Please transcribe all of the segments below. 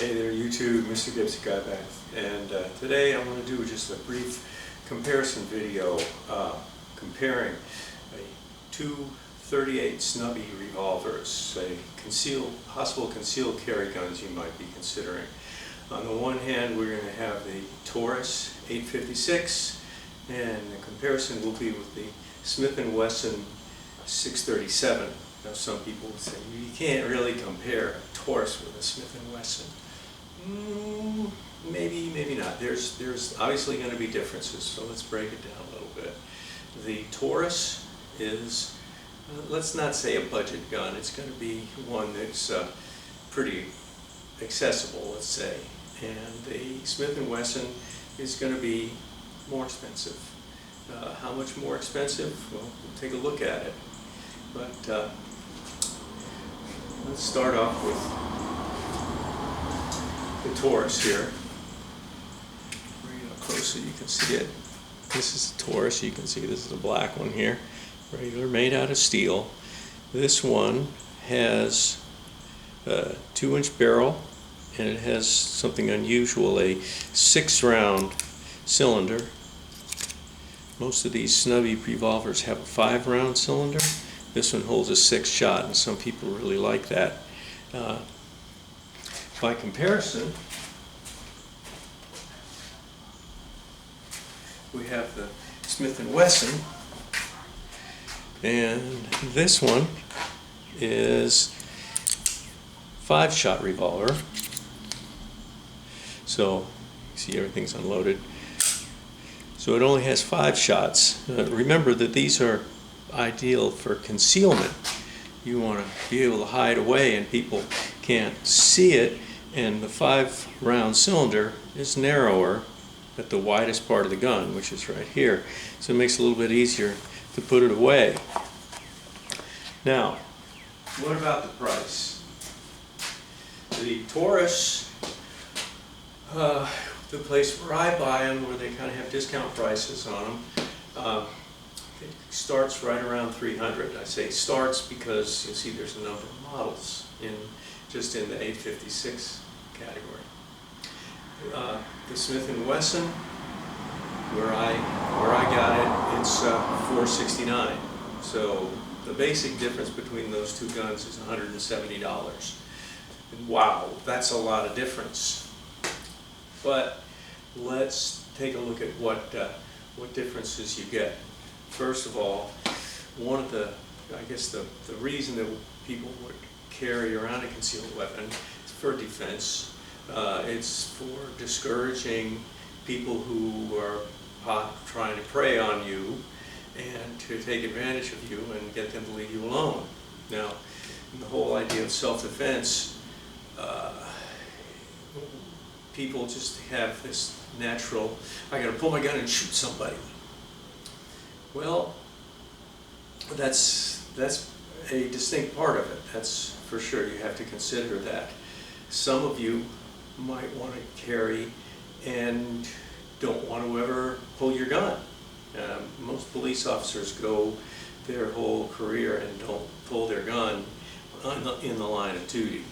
Hey there YouTube, Mr. Gibson Guy back, and today I'm going to do just a brief comparison video comparing two .38 snubby revolvers, possible concealed carry guns you might be considering. On the one hand, we're going to have the Taurus 856, and the comparison will be with the Smith Wesson 637. Now, some people would say you can't really compare a Taurus with a Smith Wesson. Maybe not. There's obviously going to be differences, so let's break it down a little bit. The Taurus is, let's not say a budget gun. It's going to be one that's pretty accessible, let's say. And the Smith & Wesson is going to be more expensive. How much more expensive? Well, we'll take a look at it. But let's start off with the Taurus here. Bring it up close so you can see it. This is the Taurus. You can see this is the black one here. Regular, made out of steel. This one has a 2-inch barrel, and it has something unusual, a 6-round cylinder. Most of these snubby revolvers have a 5-round cylinder. This one holds a 6-shot, and some people really like that. By comparison, we have the Smith & Wesson, and this one is 5-shot revolver. So you see everything's unloaded. So it only has 5 shots. Remember that these are ideal for concealment. You want to be able to hide away and people can't see it, and the 5-round cylinder is narrower at the widest part of the gun, which is right here. So it makes it a little bit easier to put it away. Now, what about the price? The Taurus, the place where I buy them, where they kind of have discount prices on them, it starts right around $300. I say starts because you see there's a number of models just in the 856 category. The Smith & Wesson, where I got it, it's $469. So the basic difference between those two guns is $170. And wow, that's a lot of difference. But let's take a look at what differences you get. First of all, the reason that people would carry around a concealed weapon is for defense. It's for discouraging people who are trying to prey on you and to take advantage of you and get them to leave you alone. Now, the whole idea of self-defense, people just have this natural, I gotta pull my gun and shoot somebody. Well, that's a distinct part of it. That's for sure. You have to consider that. Some of you might want to carry and don't want to ever pull your gun. Most police officers go their whole career and don't pull their gun in the line of duty.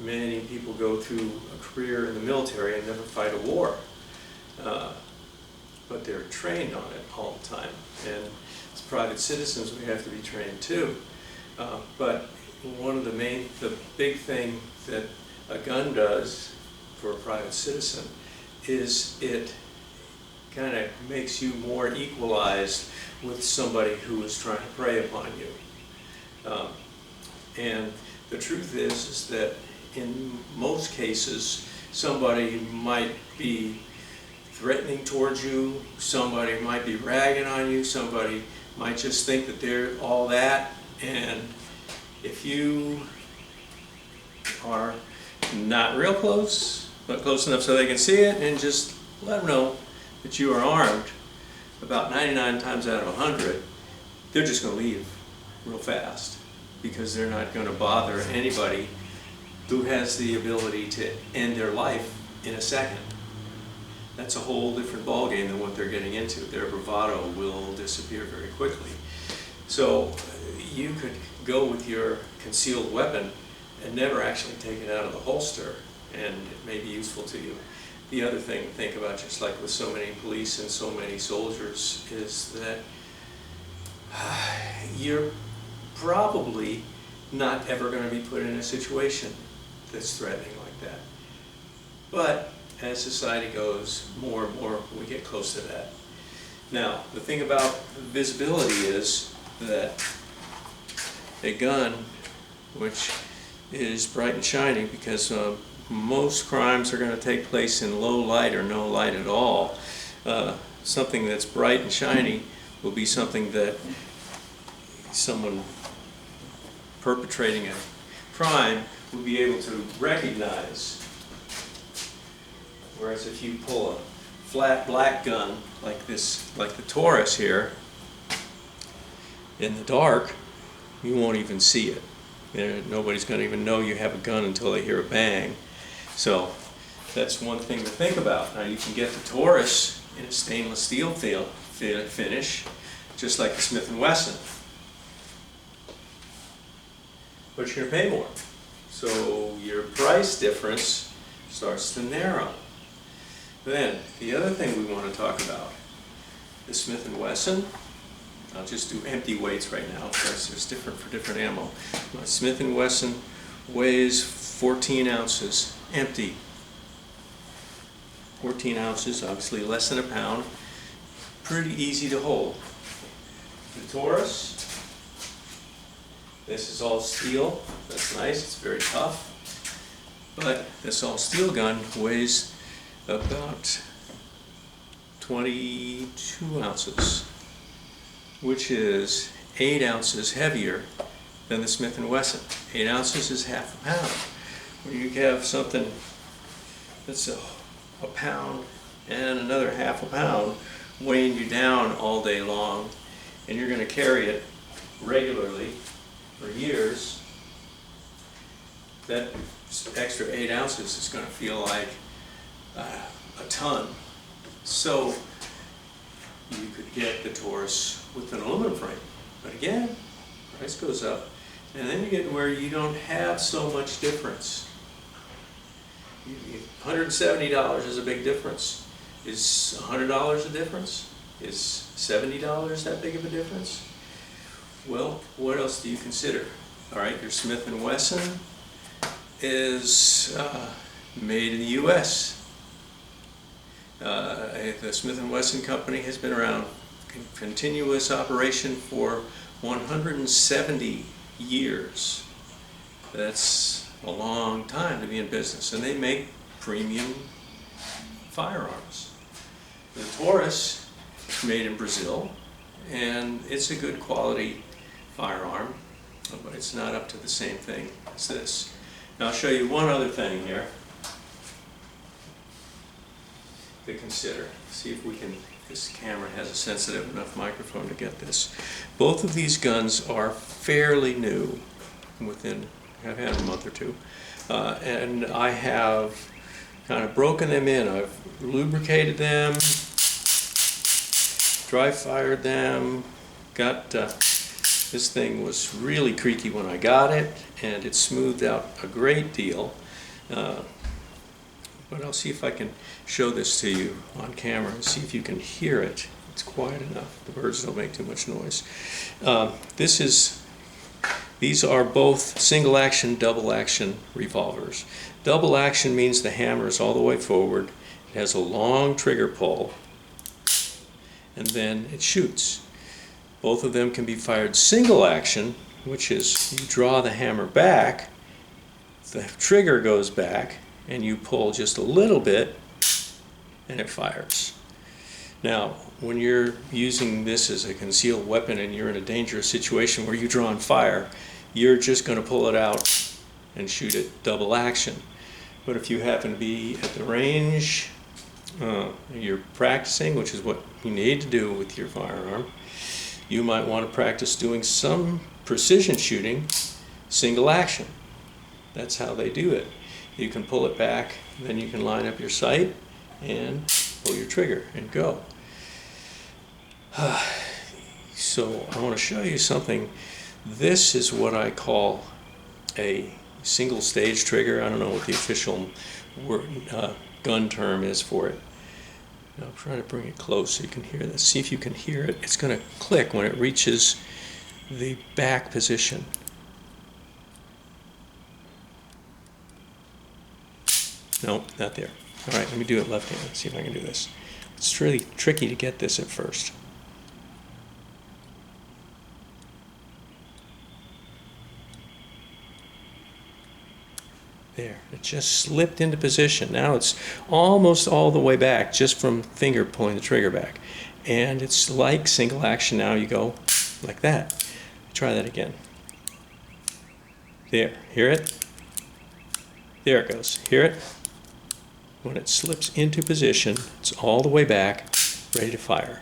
Many people go through a career in the military and never fight a war. But they're trained on it all the time. And as private citizens, we have to be trained too. But one of the big thing that a gun does for a private citizen is it kind of makes you more equalized with somebody who is trying to prey upon you. And the truth is that in most cases, somebody might be threatening towards you, somebody might be ragging on you, somebody might just think that they're all that, and if you are not real close, but close enough so they can see it, and just let them know that you are armed, about 99 times out of 100, they're just going to leave real fast, because they're not going to bother anybody who has the ability to end their life in a second. That's a whole different ballgame than what they're getting into. Their bravado will disappear very quickly. So you could go with your concealed weapon and never actually take it out of the holster, and it may be useful to you. The other thing to think about, just like with so many police and so many soldiers, is that you're probably not ever going to be put in a situation that's threatening like that. But as society goes, more and more we get close to that. Now, the thing about visibility is that a gun, which is bright and shiny, because most crimes are going to take place in low light or no light at all, something that's bright and shiny will be something that someone perpetrating a crime will be able to recognize. Whereas if you pull a flat black gun like this, like the Taurus here, in the dark, you won't even see it. Nobody's going to even know you have a gun until they hear a bang. So that's one thing to think about. Now you can get the Taurus in a stainless steel finish, just like the Smith Wesson. But you're going to pay more. So your price difference starts to narrow. Then, the other thing we want to talk about, the Smith & Wesson. I'll just do empty weights right now, because there's different for different ammo. My Smith & Wesson weighs 14 ounces, empty. 14 ounces, obviously less than a pound. Pretty easy to hold. The Taurus, this is all steel. That's nice, it's very tough. But this all steel gun weighs about 22 ounces, which is 8 ounces heavier than the Smith & Wesson. 8 ounces is half a pound. When you have something that's a pound and another half a pound weighing you down all day long, and you're going to carry it regularly for years, that extra 8 ounces is going to feel like a ton. So you could get the Taurus with an aluminum frame. But again, price goes up. And then you get where you don't have so much difference. $170 is a big difference. Is $100 a difference? Is $70 that big of a difference? Well, what else do you consider? All right, your Smith & Wesson is made in the U.S. The Smith & Wesson company has been around in continuous operation for 170 years. That's a long time to be in business, and they make premium firearms. The Taurus is made in Brazil, and it's a good quality firearm, but it's not up to the same thing as this. Now I'll show you one other thing here to consider. See if we can, this camera has a sensitive enough microphone to get this. Both of these guns are fairly new, within, I've had a month or two, and I have kind of broken them in. I've lubricated them, dry fired them, this thing was really creaky when I got it, and it smoothed out a great deal. But I'll see if I can show this to you on camera and see if you can hear it. It's quiet enough. The birds don't make too much noise. These are both single action, double action revolvers. Double action means the hammer is all the way forward. It has a long trigger pull, and then it shoots. Both of them can be fired single action, which is you draw the hammer back, the trigger goes back, and you pull just a little bit, and it fires. Now, when you're using this as a concealed weapon and you're in a dangerous situation where you draw on fire, you're just going to pull it out and shoot it double action. But if you happen to be at the range, you're practicing, which is what you need to do with your firearm, you might want to practice doing some precision shooting single action. That's how they do it. You can pull it back, then you can line up your sight and pull your trigger and go. So I want to show you something. This is what I call a single stage trigger. I don't know what the official word, gun term is for it. I'll try to bring it close so you can hear this. See if you can hear it. It's going to click when it reaches the back position. No, not there. All right, let me do it left-handed. See if I can do this. It's really tricky to get this at first. There, it just slipped into position. Now it's almost all the way back just from finger pulling the trigger back. And it's like single action. Now you go like that. Try that again. There, hear it? There it goes. Hear it? When it slips into position, it's all the way back, ready to fire.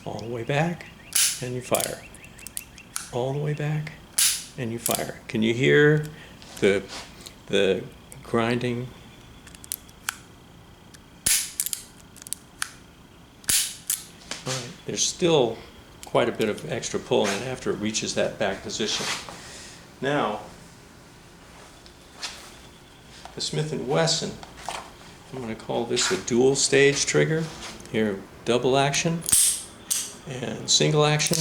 All the way back, and you fire. All the way back, and you fire. Can you hear the grinding? All right, there's still quite a bit of extra pull in it after it reaches that back position. Now, the Smith & Wesson, I'm going to call this a dual stage trigger. Here, double action and single action,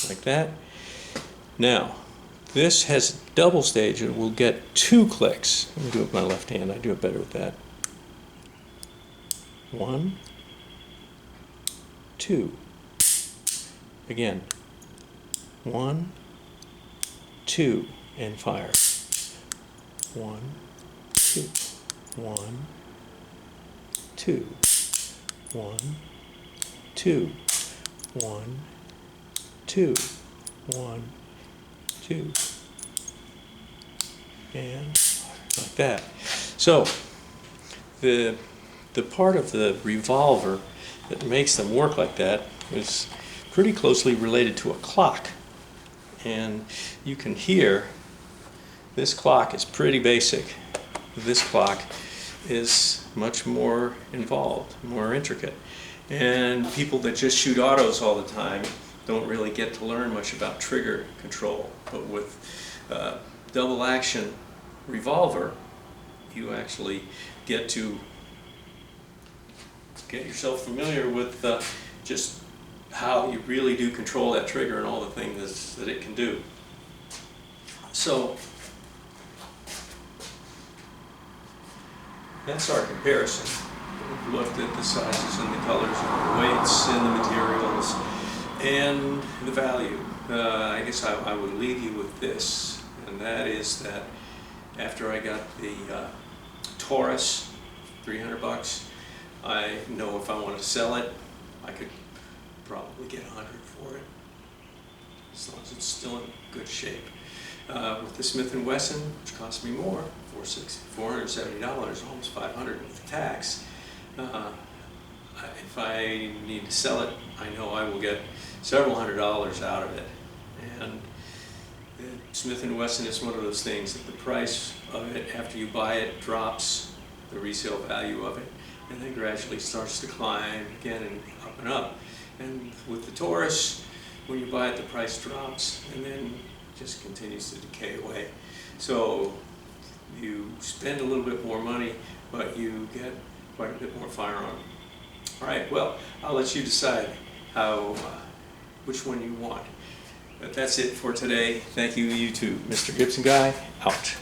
like that. Now, this has double stage and we'll get 2 clicks. Let me do it with my left hand. I do it better with that. 1, 2. Again. 1, 2, and fire. 1, 2. 1, 2. 1, 2. 1, 2. 1, 2. And like that. So the part of the revolver that makes them work like that is pretty closely related to a clock. And you can hear this clock is pretty basic. This clock is much more involved, more intricate. And people that just shoot autos all the time don't really get to learn much about trigger control. But with double action revolver, you actually get to get yourself familiar with just how you really do control that trigger and all the things that it can do. So that's our comparison. We've looked at the sizes and the colors and the weights and the materials and the value. I guess I would leave you with this, and that is that after I got the Taurus, $300, I know if I want to sell it, I could probably get 100 for it, as long as it's still in good shape. With the Smith & Wesson, which cost me more, $470, almost $500 with the tax. If I need to sell it, I know I will get several $100s out of it. And the Smith & Wesson is one of those things that the price of it after you buy it drops, the resale value of it, and then gradually starts to climb again and up. And with the Taurus, when you buy it, the price drops and then just continues to decay away. So you spend a little bit more money, but you get quite a bit more firearm. All right, well, I'll let you decide which one you want. But that's it for today. Thank you, YouTube. Mr. Gibson Guy, out.